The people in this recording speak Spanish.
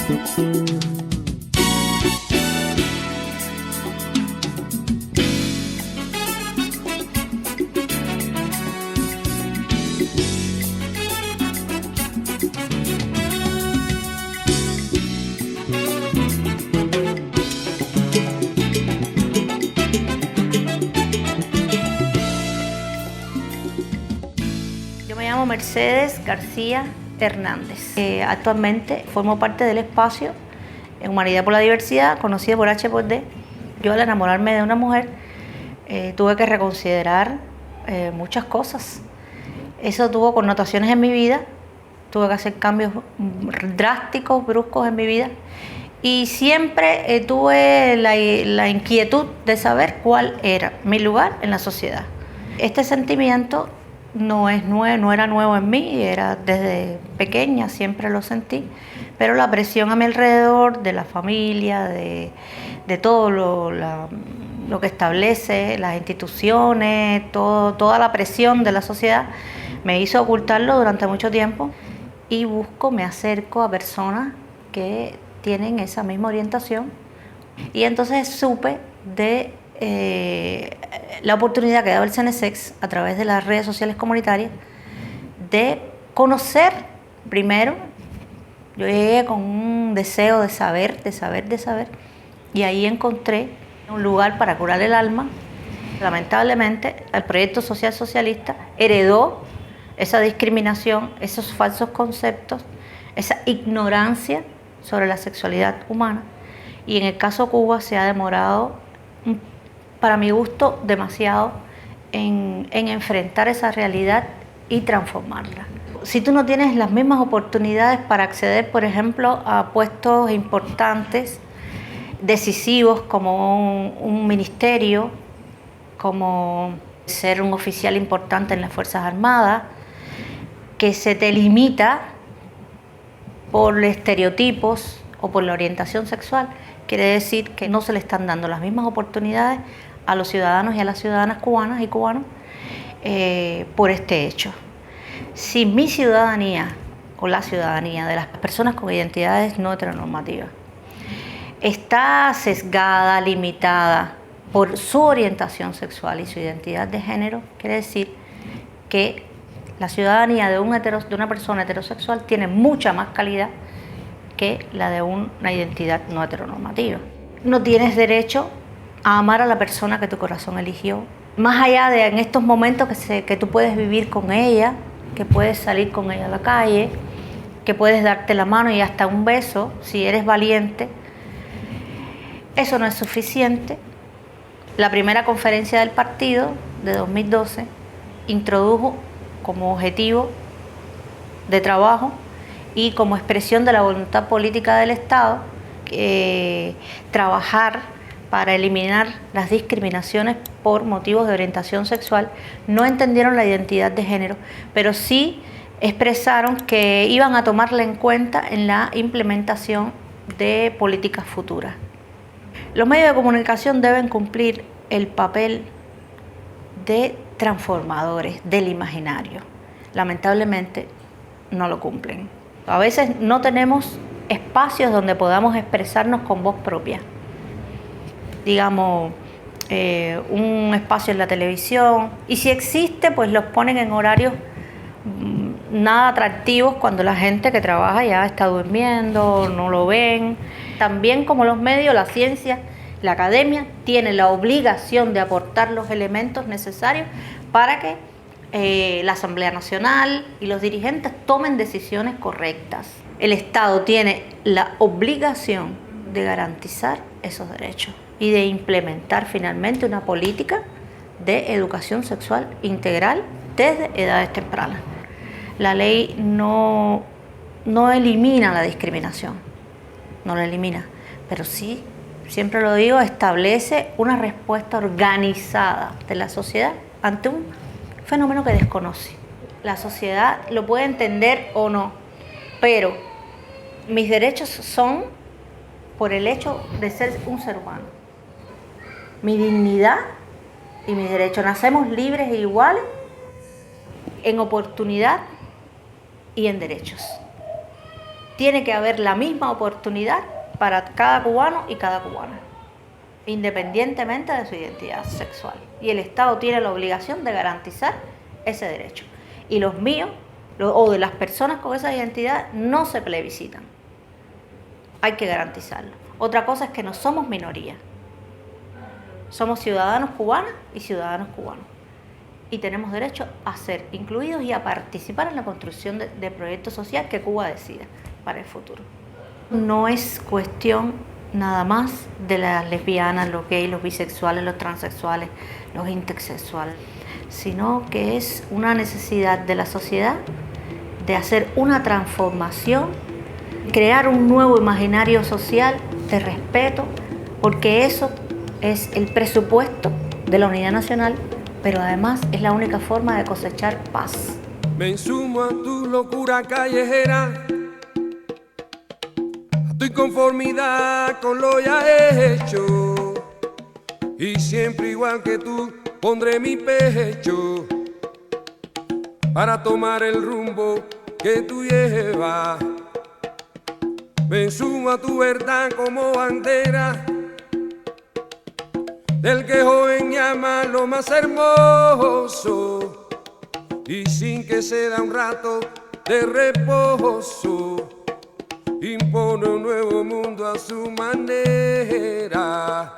Yo me llamo Mercedes García Hernández. Actualmente formo parte del espacio en Humanidad por la Diversidad, conocido por H por D. Yo, al enamorarme de una mujer, tuve que reconsiderar muchas cosas. Eso tuvo connotaciones en mi vida, tuve que hacer cambios drásticos, bruscos en mi vida, y siempre tuve la inquietud de saber cuál era mi lugar en la sociedad. Este sentimiento no era nuevo en mí, era desde pequeña, siempre lo sentí, pero la presión a mi alrededor, de la familia, de todo lo que establece, las instituciones, toda la presión de la sociedad, me hizo ocultarlo durante mucho tiempo, y me acerco a personas que tienen esa misma orientación, y entonces supe de la oportunidad que daba el CENESEX a través de las redes sociales comunitarias de conocer primero. Yo llegué con un deseo de saber, y ahí encontré un lugar para curar el alma. Lamentablemente, el proyecto social socialista heredó esa discriminación, esos falsos conceptos, esa ignorancia sobre la sexualidad humana, y en el caso Cuba se ha demorado, para mi gusto, demasiado en enfrentar esa realidad y transformarla. Si tú no tienes las mismas oportunidades para acceder, por ejemplo, a puestos importantes, decisivos, como un ministerio, como ser un oficial importante en las Fuerzas Armadas, que se te limita por estereotipos o por la orientación sexual, quiere decir que no se le están dando las mismas oportunidades a los ciudadanos y a las ciudadanas cubanas y cubanos por este hecho. Si mi ciudadanía o la ciudadanía de las personas con identidades no heteronormativas está sesgada, limitada por su orientación sexual y su identidad de género, quiere decir que la ciudadanía de una persona heterosexual tiene mucha más calidad que la de una identidad no heteronormativa. No tienes derecho a amar a la persona que tu corazón eligió, más allá de en estos momentos que tú puedes vivir con ella, que puedes salir con ella a la calle, que puedes darte la mano y hasta un beso si eres valiente. Eso no es suficiente. La primera conferencia del partido de 2012 introdujo como objetivo de trabajo y como expresión de la voluntad política del Estado trabajar para eliminar las discriminaciones por motivos de orientación sexual. No entendieron la identidad de género, pero sí expresaron que iban a tomarla en cuenta en la implementación de políticas futuras. Los medios de comunicación deben cumplir el papel de transformadores del imaginario. Lamentablemente no lo cumplen. A veces no tenemos espacios donde podamos expresarnos con voz propia. Digamos, un espacio en la televisión, y si existe, pues los ponen en horarios nada atractivos cuando la gente que trabaja ya está durmiendo, no lo ven. También, como los medios, la ciencia, la academia tiene la obligación de aportar los elementos necesarios para que la Asamblea Nacional y los dirigentes tomen decisiones correctas. El Estado tiene la obligación de garantizar esos derechos y de implementar finalmente una política de educación sexual integral desde edades tempranas. La ley no elimina la discriminación, no la elimina, pero sí, siempre lo digo, establece una respuesta organizada de la sociedad ante un fenómeno que desconoce. La sociedad lo puede entender o no, pero mis derechos son por el hecho de ser un ser humano. Mi dignidad y mis derechos. Nacemos libres e iguales en oportunidad y en derechos. tiene que haber la misma oportunidad para cada cubano y cada cubana, independientemente de su identidad sexual. Y el Estado tiene la obligación de garantizar ese derecho. Y los míos, o de las personas con esa identidad, no se plebiscitan. Hay que garantizarlo. Otra cosa es que no somos minoría. Somos ciudadanos cubanas y ciudadanos cubanos. Y tenemos derecho a ser incluidos y a participar en la construcción de proyectos sociales que Cuba decida para el futuro. No es cuestión nada más de las lesbianas, los gays, los bisexuales, los transexuales, los intersexuales, sino que es una necesidad de la sociedad de hacer una transformación, crear un nuevo imaginario social de respeto, porque eso es el presupuesto de la unidad nacional, pero además es la única forma de cosechar paz. Me insumo a tu locura callejera, a tu inconformidad con lo ya hecho, y siempre igual que tú pondré mi pecho para tomar el rumbo que tú llevas. Me insumo a tu verdad como bandera del que joven llama lo más hermoso, y sin que se da un rato de reposo impone un nuevo mundo a su manera.